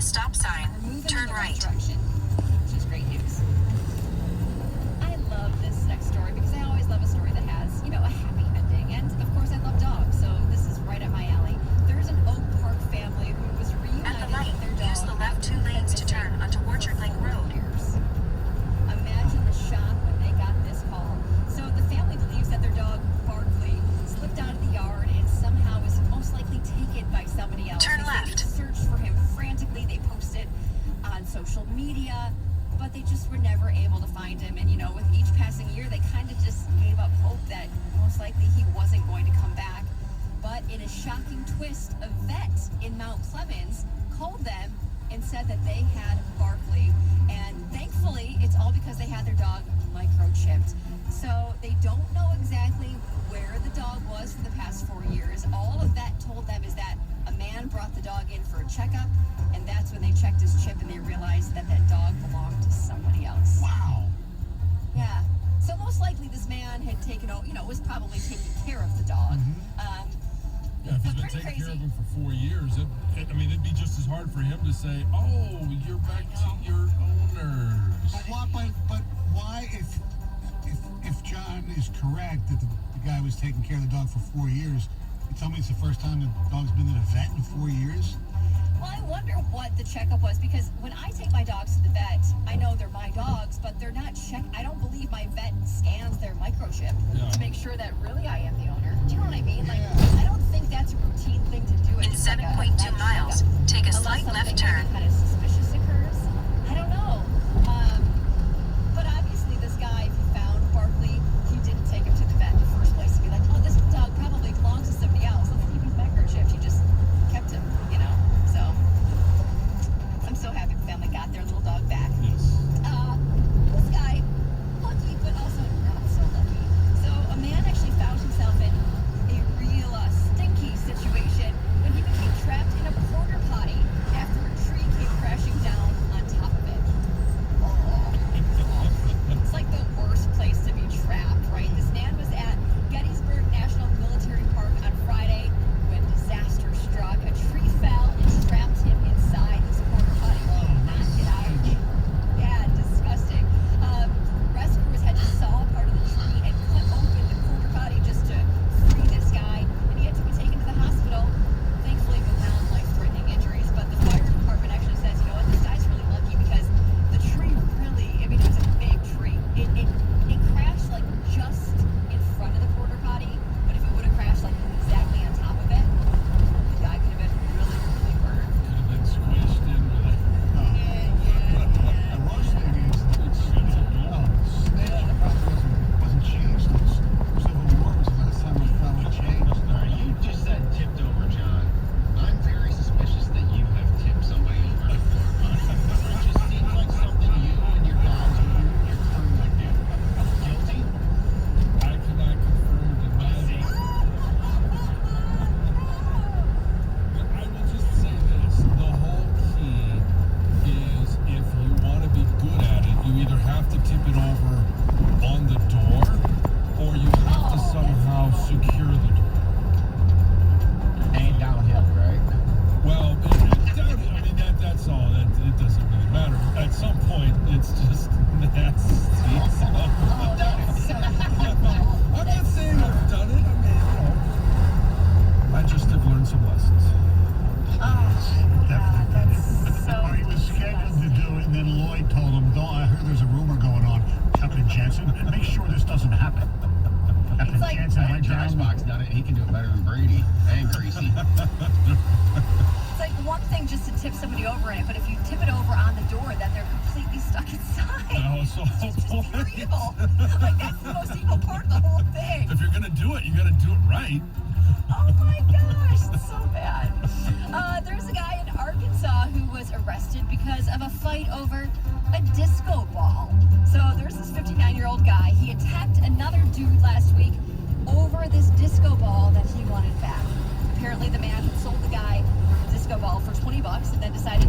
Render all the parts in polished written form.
stop sign. Turn right. Direction, which is great news. I love this next story because I always love a story that has, a happy ending. And of course, I love dogs, so this is right up my alley. There's an Oak Park family who was reunited At the light, with their dog. use the left 2 lanes to turn onto Orchard Lake Road. Imagine the shock when they got this call. So the family believes that their dog, Barkley, slipped out of the yard and somehow was most likely taken by somebody else. Turn left. They searched for him frantically. They posted on social media, but they just were never able to find him. And, with each passing year, they kind of just gave up hope that most likely he wasn't going to come back. But in a shocking twist, a vet in Mount Clemens called them and said that they had Barkley. And thankfully, it's all because they had their dog microchipped. So they don't know exactly where the dog was for the past 4 years. All a vet told them is that a man brought the dog in for a checkup, and that's when they checked his chip and they realized that that dog belonged to somebody else. Wow. Yeah. So most likely this man had taken, was probably taking care of the dog. Yeah, if he's been taking care of him for 4 years, it'd be just as hard for him to say, "Oh, you're back to your owners." But why, if John is correct that the guy was taking care of the dog for 4 years, you tell me it's the first time the dog's been to the vet in 4 years? Well, I wonder what the checkup was, because when I take my dogs to the vet, I know they're my dogs, but they're not checked. I don't believe my vet scans their microchip to make sure that really I am the owner. Do you know what I mean? I don't think that's a routine thing to do. In 7.2 miles, take a slight left turn. Kind of suspicious occurs. I don't know. But obviously this guy, if he found Barkley, he didn't take him to the vet in the first place to be like, oh, this dog probably belongs to somebody else. Let's keep his microchip. He just kept him, So I'm so happy the family got their little dog back. Yes. This guy, lucky but also not so lucky. So a man actually found himself in a real stinky situation when he became trapped in a porta potty after a tree came crashing down on top of it. It's like the worst place to be trapped, right? This man was at Gettysburg National Military Park on Friday when disaster struck. A tree fell and trapped him inside this porta potty. Knocked it out. Yeah, disgusting. Rescuers had to saw part of the tree and cut open the porta potty just to free this guy, and he had to be taken to the hospital, thankfully with non-life-threatening injuries. But the fire department actually says, this guy's really lucky because the tree really, it was a big tree. It crashed just in front of the porta potty, but if it would have crashed exactly on top of it, the guy could have been really, really hurt. Could have been squished in with it. The worst thing is snitch probably wasn't changed. Civil War was the last time it was probably changed. You just said tipped over, John. I'm very suspicious that you have tipped somebody over in a porta potty. It just seems like something you and your dogs and your crew would do. Guilty? I cannot confirm or deny that. But I will just say this. The whole key is if you want to be good at it, you either have to tip it over on the door or you have to somehow secure the door. And downhill, right? Well, that's all. It doesn't really matter. At some point, it's just nasty. I'm not saying I've done it. I just have learned some lessons. Or he was scheduled to do it, and then Lloyd told him, I heard there's a rumor going on. Captain Jansen, make sure this doesn't happen. Captain Jansen went down. Fox done it. He can do it better than Brady and Greasy. It's like one thing just to tip somebody over in it, but if you tip it over on the door, then they're completely stuck inside. That was the whole It's just pure point. evil. That's the most evil part of the whole thing. If you're gonna do it, you gotta do it right. Oh my gosh, it's so bad. There's a guy in Arkansas who was arrested because of a fight over a disco ball. So there's this 59-year-old guy. He attacked another dude last week over this disco ball that he wanted back. Apparently the man had sold the guy the disco ball for $20 and then decided,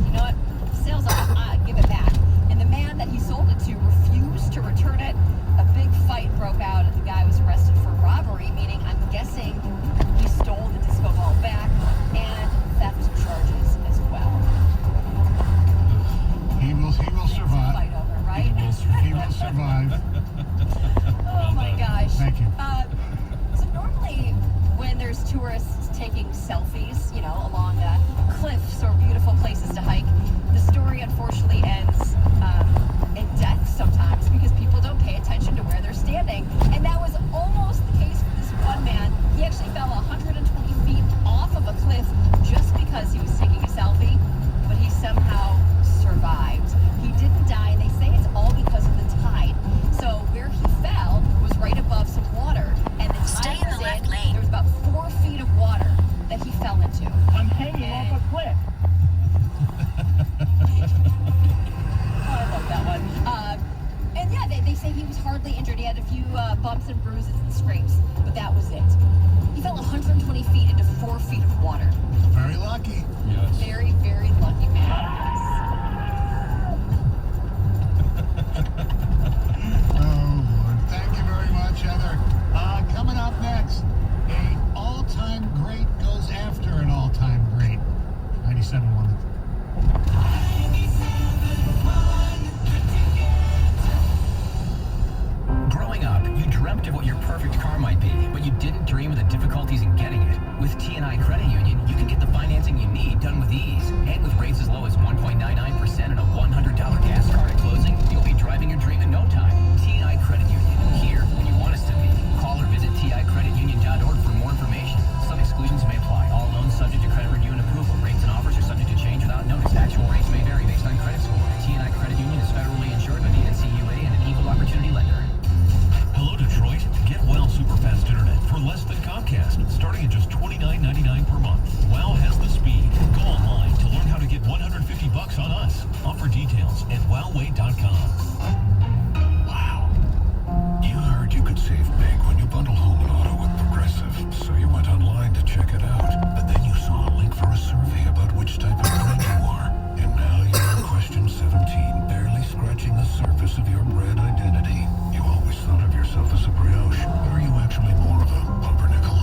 sales off, give it back. And the man that he sold it to refused to return it. A big fight broke out and the guy was arrested for robbery, meaning I'm guessing he stole the disco ball back, and theft charges as well. lucky. Yes. Very, very lucky man. Oh, Lord. Thank you very much, Heather. Coming up next, a all-time great goes after an all-time great. 97.1. Growing up, you dreamt of what your perfect car might be, but you didn't dream of the difficulties in getting it. With T&I Credit Union, you can get the financing you need done with ease. And with rates as low as 1.99% and a $100 gas card at closing, you'll be driving your dream in no time. T&I Credit Union, here when you want us to be. Call or visit TICreditUnion.org for more information. Some exclusions may apply. All loans subject to credit review and approval. Rates and offers are subject to change without notice. Actual rates may vary based on credit score. T&I Credit Union is federally insured by the NCUA and an equal opportunity lender. Hello, Detroit. Get WOW Superfast Internet for less than Comcast, starting at just $29.99 per month. WOW has the speed. Go online to learn how to get $150 on us. Offer details at wowway.com. Wow. You heard you could save big when you bundle home and auto with Progressive, so you went online to check it out. But then you saw a link for a survey about which type of bread you are. And now you're on question 17, barely scratching the surface of your bread identity. You always thought of yourself as a brioche, or are you actually more of a pumpernickel?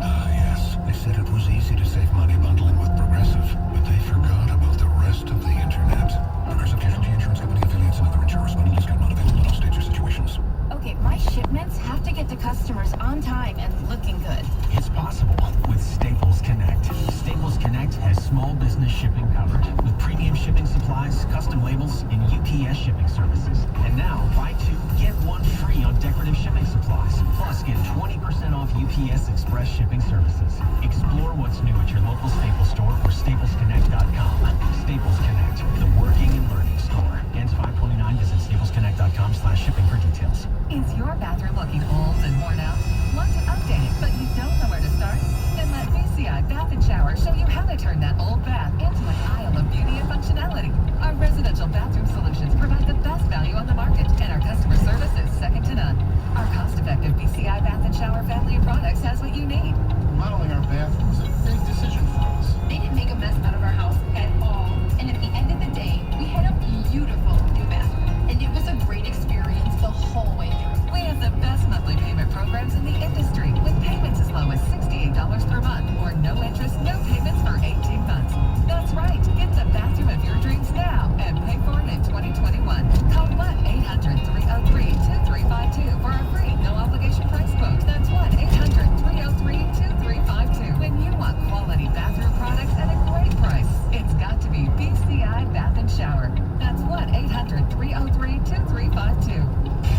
Ah, yes. They said it was easy to save money bundling with Progressive, but they forgot about the rest of the internet. Progressive Casualty Insurance Company affiliates and other insurers. Bundle discount not available in all states or situations. Okay, my shipments have to get to customers on time and looking good. It's possible with Staples Connect. Staples Connect has small business shipping covered with premium shipping supplies, custom labels, and UPS shipping services. And now, buy two, get one free on decorative shipping supplies. Plus, get 20% off UPS Express shipping services. Explore what's new at your local Staples store or staplesconnect.com. Staples Connect, the working and learning store. Ends 5/29. Visit staplesconnect.com/shipping for details. Is your bathroom looking old and worn out? Want to update it, but you don't know where to start? Then let BCI Bath & Shower show you how to turn that old bath into an aisle of beauty and functionality. Our residential bathroom solutions provide the best value on the market, and our customer service is second to none. Our cost-effective BCI Bath & Shower family of products has what you need. Remodeling our bathroom was a big decision for us. They didn't make a mess out of our house at all. And at the end of the day, we had a beautiful new bathroom. And it was a great experience the whole way through. We have the best monthly payment programs in the industry, with payments as low as $68 per month, or no interest, no payments for 18 months. That's right. Get the bathroom of your dreams now and pay for it in 2021. Call 1-800-303-2352 for a free, no-obligation price quote. That's 1-800-303-2352. When you want quality bathroom products at a great price, it's got to be BCI Bath & Shower. That's 1-800-303-2352.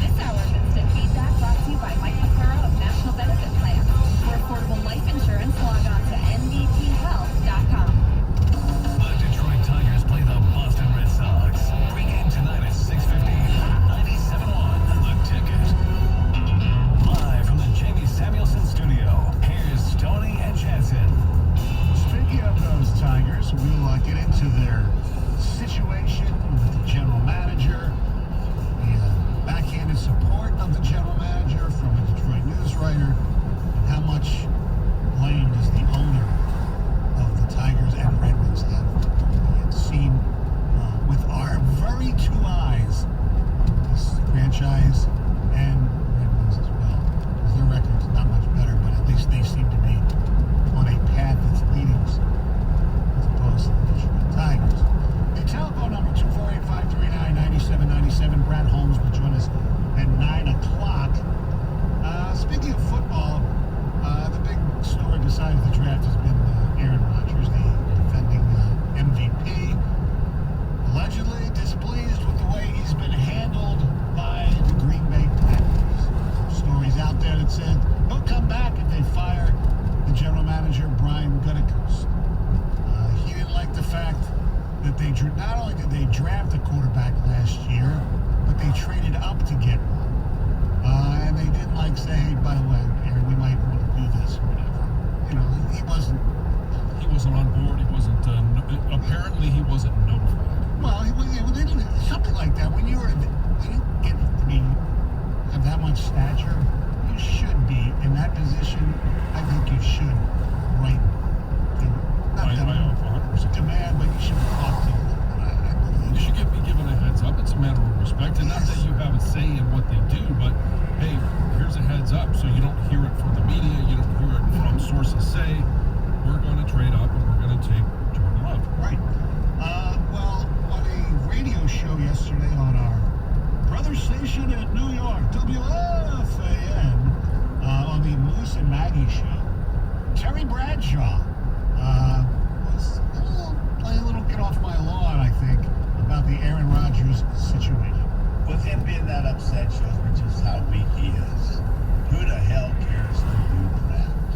This hour of Instant Feedback brought to you by Mike McClure of National Benefit Plan. For affordable life insurance, log on to nbthealth.com. The Detroit Tigers play the Boston Red Sox. Pre-game tonight at 6:50. 97.1 The Ticket. Live from the Jamie Samuelson studio, here's Tony and Jensen. Speaking of those Tigers, we'll get into their situation with the general manager, the backhanded support of the general manager from a Detroit news writer, and how much blame does the owner of the Tigers and Red Wings have. We have seen with our very two eyes this franchise and Red Wings as well. Because their record's not much better, but at least they seem to be on a path that's leading us as opposed to the Detroit Tigers. The telephone number 248-539-9797. Brad Holmes will join us at 9 o'clock. Speaking of football, the big story besides the draft has been Aaron Rodgers, the defending MVP, allegedly displeased with the way he's been handled by the Green Bay Packers. Stories out there that said he'll come back if they fire the general manager, Brian Gutekunst. He didn't like the fact that they not only did they draft a quarterback last year, but they traded up to get one. And they didn't say, hey, by the way, Aaron, we might want to do this or whatever. You know, he wasn't on board. He wasn't, apparently he wasn't notified. well, something like that. When you get to be, have that much stature, you should be in that position. I think you should, right? I So you don't hear it from the media, you don't hear it from sources say, we're going to trade up and we're going to take Jordan Love. Right. Well, on a radio show yesterday on our brother station in New York, WFAN, on the Moose and Maggie show, Terry Bradshaw was playing a little get off my lawn, I think, about the Aaron Rodgers situation. With him being that upset shows me just how weak he is. Who the hell cares who you draft?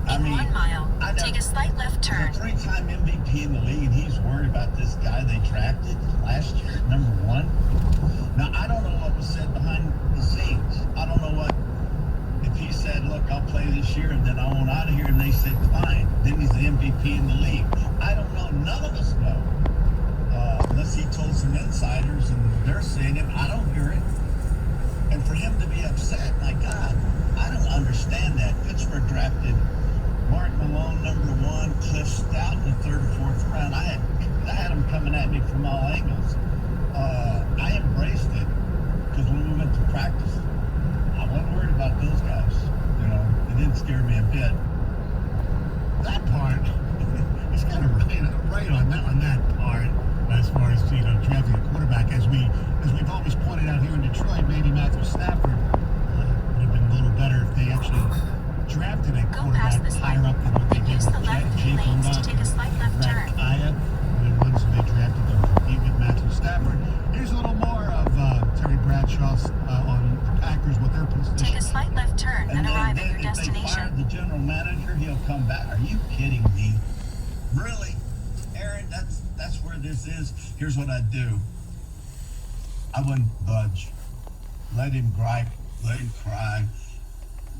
I In mean, 1 mile, I know- take a slight left turn. The 3-time MVP in the league, and he's worried about this guy they drafted last year, number 1. Now, I don't know what was said behind the scenes. I don't know what, if he said, look, I'll play this year and then I want out of here, and they said, fine. Then he's the MVP in the league. I don't know. None of us know. Unless he told some insiders and they're saying it, I don't hear it. And for him to be upset, my God, I don't understand that. Pittsburgh drafted Mark Malone, number 1, Cliff Stout in the 3rd or 4th round. I had him coming at me from all angles. I embraced it because when we went to practice, I wasn't worried about those guys. You know, it didn't scare me a bit. That part, he's kind of right on that part. As far as drafting a quarterback, as we've always pointed out here in Detroit, maybe Matthew Stafford would have been a little better if they actually drafted a Go quarterback past this higher light. up than what they Then did use with the left Jake lanes to Lock take a slight left Brad turn. Kaya, the ones they drafted to compete with Matthew Stafford. Here's a little more of Terry Bradshaw's on the Packers, what their position. Take a slight left turn, then arrive at your if they fired destination. the general manager, he'll come back. Are you kidding me? Really? Aaron, that's where this is. Here's what I'd do. I wouldn't budge. Let him gripe. Let him cry.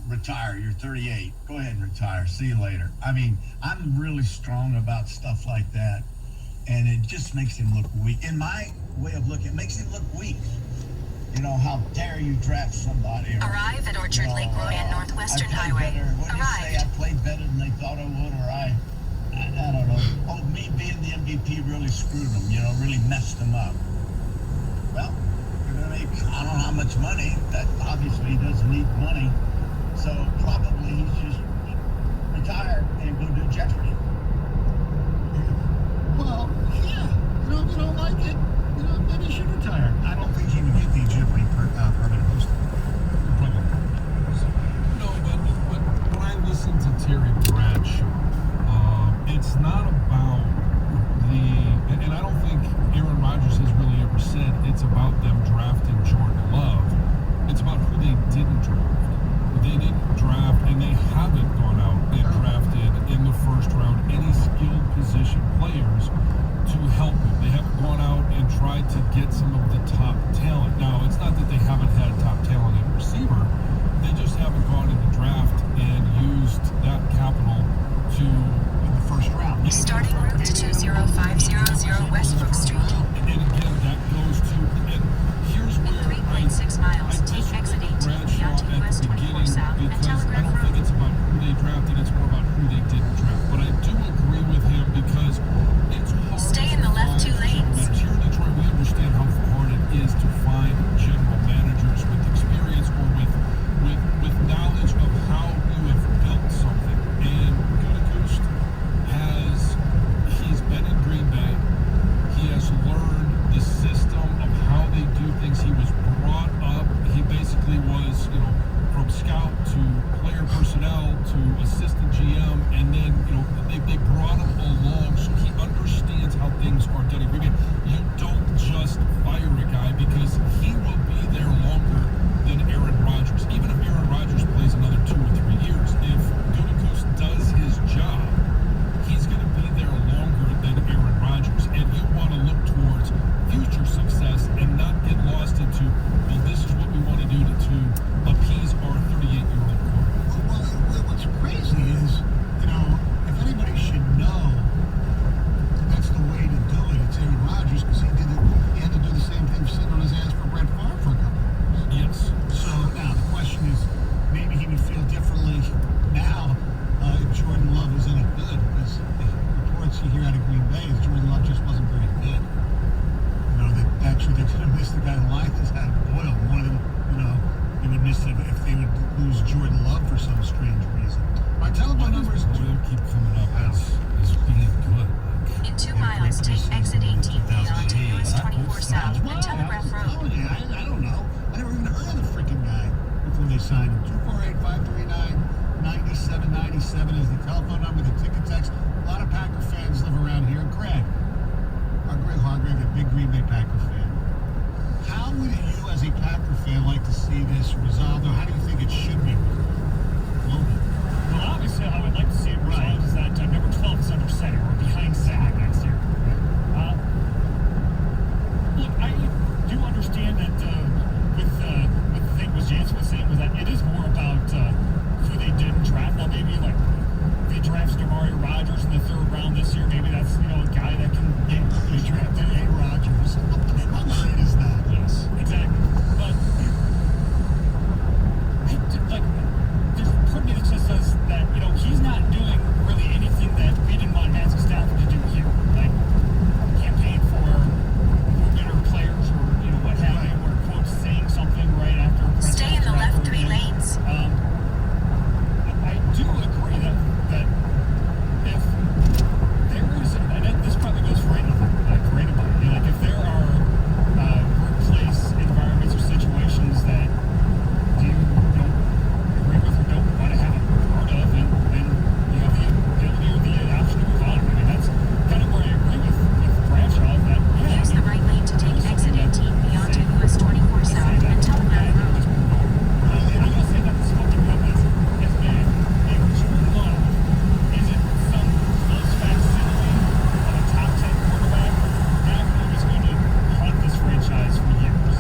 Retire. You're 38. Go ahead and retire. See you later. I mean, I'm really strong about stuff like that. And it just makes him look weak. In my way of looking, it makes him look weak. You know, how dare you draft somebody? Or, Arrive at Orchard Lake Road and Northwestern I played Highway. better. What do you say? Arrived. I played better than they thought I would, or I don't know. Oh, me being the MVP really screwed them, really messed them up. Well, you're going to make, I don't know how much money. That obviously he doesn't need money. So probably he should just retire and go do Jeopardy. Well, yeah. If you don't like it, maybe you should retire. I don't think he would get the Jeopardy permanent host. Probably. No, but when I listen to Terry Bradshaw, it's not about and I don't think Aaron Rodgers has really ever said it's about them drafting Jordan Love. It's about who they didn't draft. They didn't draft, and they haven't gone out and drafted in the first round any skilled position players to help them. They haven't gone out and tried to get some of the top talent. Now, it's not that they haven't had top talent at receiver. They just haven't gone in the draft and used that capital to The first round. Starting route to 20500 Westbrook Street. And again, that goes to, and here's In where 3.6 miles, I take exit 18 Bradshaw onto at US the 24 beginning South and because I Telegraph don't think Road. it's about who they drafted, it's more about who they didn't draft. But I do agree with him because it's hard Stay in to the left find 2 lanes. general managers. Here in Detroit, we understand how hard it is to find general managers with experience or with knowledge of how you have built something. And Gutekunst he's been in Green Bay. He has learned the system of how they do things. He was brought up. He basically was, from scout to player personnel to assistant GM, and then, they brought him along so he understands how things are done in Green Bay. You don't just fire a guy because he will be there longer than Aaron Rodgers. Even if Aaron Rodgers plays another 2 or 3 years, if Gutekunst does his job, he's going to be there longer than Aaron Rodgers. And you want to look towards future success and not get lost into, well, this is what we want to do to appease our 38-year-old quarterback. Well, what's crazy is, if anybody should know that's the way to do it, it's Aaron Rodgers, because he had to do the same thing sitting on his ass for Brett Favre for a couple of years. Yes. So now the question is, maybe he would feel differently now if Jordan Love was any good, because the reports you hear out of Green Bay is Jordan Love just wasn't very good. That actually they could have missed the guy in line that's had Boyle more than they would miss it if they would lose Jordan Love for some strange reason. My telephone number is Will keep coming up as being good. In 2 miles, take exit 18B onto US 24 South and Telegraph Road. I don't know. I never even heard of the freaking guy before they signed him. 248-539-9797 is the telephone number, the ticket text. A lot of Packer fans live around here. Greg, our Greg Hargrave, a big Green Bay Packer fan. How would you, as a Packer fan, like to see this resolved, or how do you think it should be resolved? Logan? Well, obviously, I would like to see it resolved is that number 12 is under center or behind Zach next year. Look, I do understand that with the thing was Jansen was saying was that it is more about who they didn't draft. Now, maybe like they drafted Amari Rodgers in the 3rd round this year. Maybe that's a guy that can get drafted. A. Rodgers. What shit is that? Yes, exactly. But there's part of me that just says that he's not doing really anything that we didn't want Matthew Stafford to do here, like campaign for better players or what have you, or quote saying something right after. Stay in the left 3 lanes. I do agree that if there is, and this probably goes for anybody, like if there are workplace environments or situations that you don't agree with or don't want to have a part of, then you have the ability or the option to move on. I mean, that's kind of where I agree with Bradshaw that Use the right lane to take exit 18B onto US 24 South and Telegraph Road. I'm going to say that the smoking gun has been a Jordan Love isn't some close facsimile of a top 10 quarterback. That move is going to haunt this franchise for years.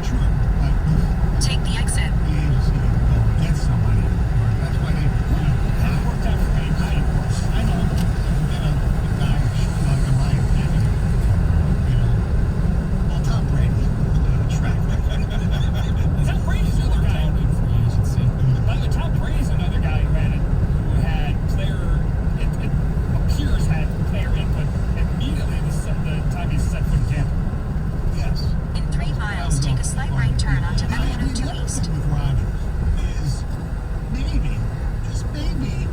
True. Take the exit. The agency go get somebody. That's why they, That worked out for me. I know. Get a guy like in my opinion. Well, Tom Brady, track record. Tom Brady's another guy. Talented free agency. By the way, Tom Brady's another guy who had player, it appears had player input immediately the time he set foot in Tampa. Yes. In 3 miles, take a slight right turn onto I-102 East. With Rodgers is maybe, just maybe,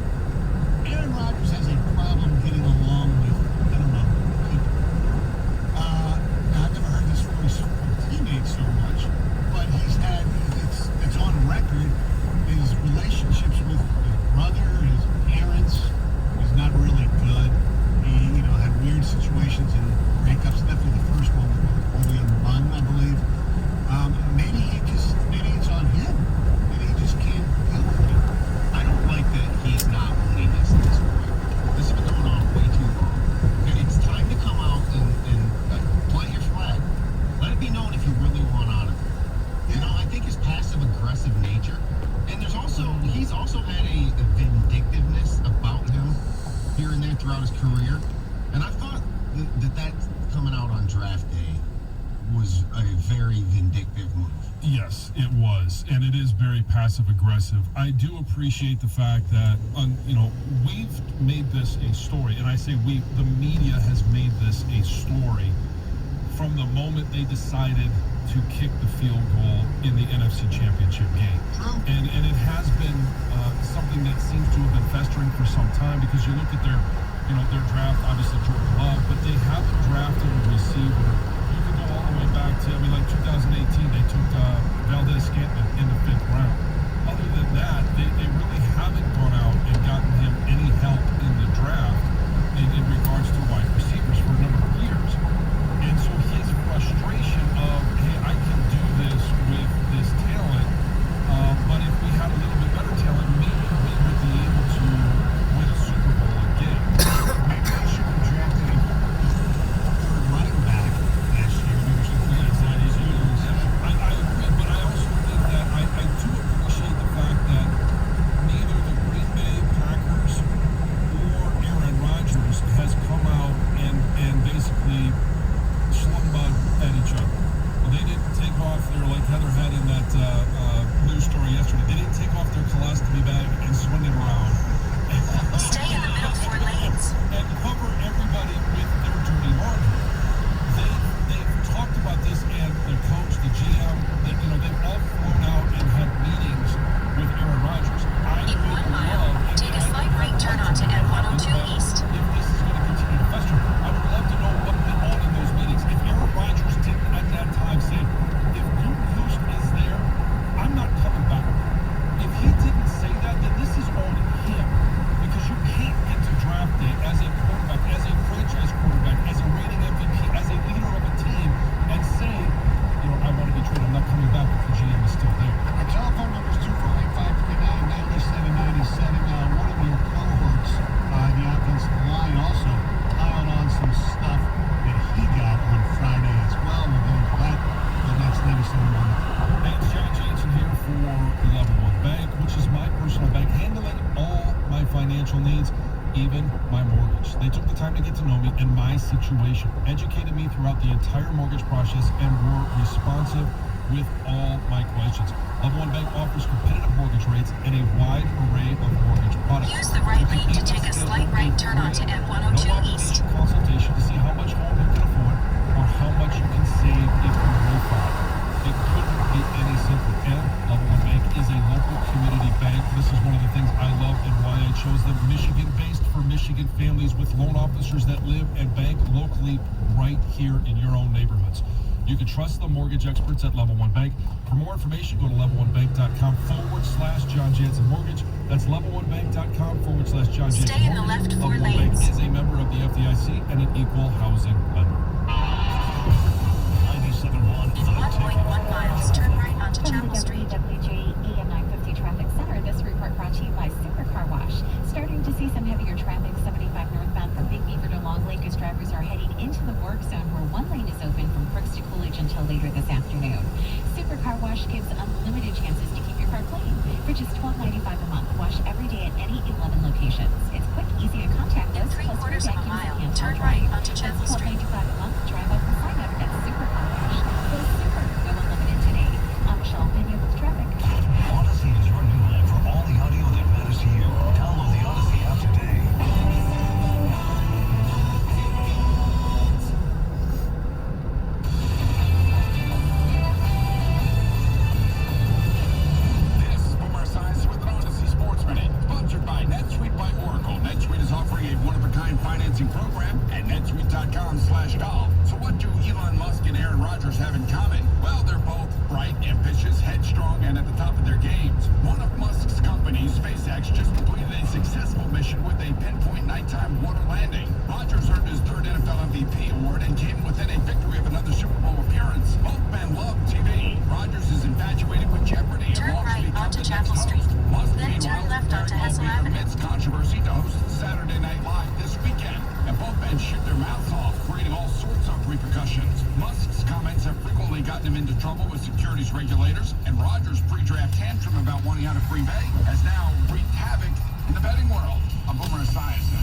Aaron Rodgers has a problem getting along with, I don't know, people. Now I've never heard this from his teammates so much, but he's had, it's on record, his relationships with his brother, his parents, is not really good. He, had weird situations and breakups, definitely the first one with William Bunn, I believe. Maybe it's on him. Maybe he just can't deal with it. I don't like that he's not owning this at this point. This has been going on way too long. Okay, it's time to come out and plant your flag. Let it be known if you really want out of it. I think his passive-aggressive nature, and he's also had a vindictiveness about him here and there throughout his career. And I thought that coming out on draft day was a very vindictive move. Yes, it was, and it is very passive aggressive. I do appreciate the fact that we've made this a story, and I say we, the media has made this a story from the moment they decided to kick the field goal in the NFC Championship game. True. And it has been something that seems to have been festering for some time, because you look at their draft, obviously Jordan Love, but they haven't drafted a receiver. You can go all the way back to, 2018, they took Valdez Scantling in the 5th round. Other than that, they really haven't gone out and gotten him any help in the draft in regards to wide receivers for a number of years. And so his frustration of, hey, I can do this with this talent, but if we had a little bit better talent, maybe we would be able to win a Super Bowl again. Maybe they should have drafted a third running back last year. Maybe should have Yes, that is huge. I agree, but I also think that I do appreciate the fact that neither the Green Bay Packers or Aaron time to get to know me and my situation, educated me throughout the entire mortgage process, and were responsive with all my questions. Level One Bank offers competitive mortgage rates and a wide array of mortgage products. Use the right lane to take a slight right turn onto M102 East. Consultation to see how much home you can afford or how much you can save if you refi. It couldn't be any simpler. And Level One Bank is a local community bank. This is one of the things I love and why I chose them. Michigan-based for Michigan families with loan officers that live and bank locally right here in your own neighborhoods. You can trust the mortgage experts at Level One Bank. For more information, go to level1bank.com/John Jansen Mortgage. That's level1bank.com/John Jansen Stay in the Mortgage. left 4 Level One Bank lanes. is a member of the FDIC and an equal housing lender. 97.1 In 1.1 miles, turn right onto From Chapel the Street. WWJ AM 950 Traffic Center, this report brought to you by Super Car Wash. Starting to see some heavier traffic 75 northbound from Big Beaver to Long Lake as drivers are heading into the work zone where one lane is open from Crooks to Coolidge until later this afternoon. Super Car Wash gives unlimited chances to keep your car clean. For just $12.95 a month, wash every day at any 11 locations. It's quick, easy to contact In us. 3/4 of a vacuums mile, and turn hand right wash. onto Chapel That's Street. $12.95 a month. Drive up and sign up at Super Car Wash. Go Super, go unlimited today. I'm Michelle Pena with traffic. Odyssey is your new home for all the audio that matters to you. Download the Odyssey app today. This is Boomer Science with an Odyssey Sports Minute, sponsored by NetSuite by Oracle. NetSuite is offering a one-of-a-kind financing program at netsuite.com/golf. So what do Elon Musk and Aaron Rodgers have in common? Well, they're both bright, ambitious, headstrong, and at the top of their games. One of Musk's companies, SpaceX, just completed a successful mission with a pinpoint nighttime water landing. Rodgers earned his third NFL MVP award and came within a victory of another Super Bowl appearance. Both men love TV. Rodgers is infatuated with Jeopardy and Turn longs to right become onto the Chapel next Street. host. Musk, Then turn meanwhile, left onto very Hessel well Avenue. amidst controversy to host Saturday Night Live this weekend. And both men shoot their mouths off, creating all sorts of repercussions. Musk's comments have frequently gotten him into trouble with securities regulators, and Rodgers' pre-draft tantrum about wanting out of Green Bay has now wreaked havoc in the betting world. I'm Boomer Esiason.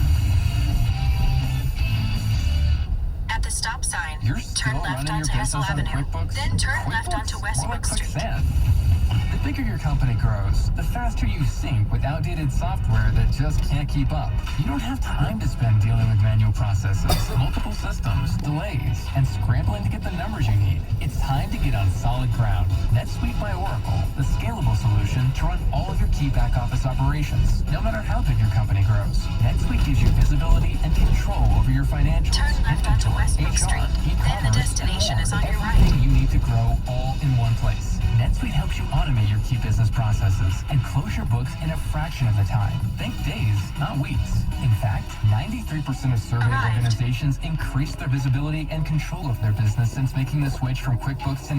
At the stop sign, You're still turn left running your onto Hessel business on Avenue. QuickBooks? Then turn left onto QuickBooks? Westbrook More like Street. QuickSend. The bigger your company grows, the faster you sync with outdated software that just can't keep up. You don't have time to spend dealing with manual processes, multiple systems, delays, and scrambling to get the numbers you need. It's time to get on solid ground. NetSuite by Oracle, the scalable solution to run all of your key back office operations, no matter how big your company grows. NetSuite gives you visibility and control over your financials, Turn left onto inventory, Westbrook HR, Street. Then the e-commerce, destination and is on more. your right. Everything you need to grow all in one place. NetSuite helps you automate your key business processes and close your books in a fraction of the time. Think days, not weeks. In fact, 93% of surveyed Arrived. organizations increased their visibility and control of their business since making the switch from QuickBooks to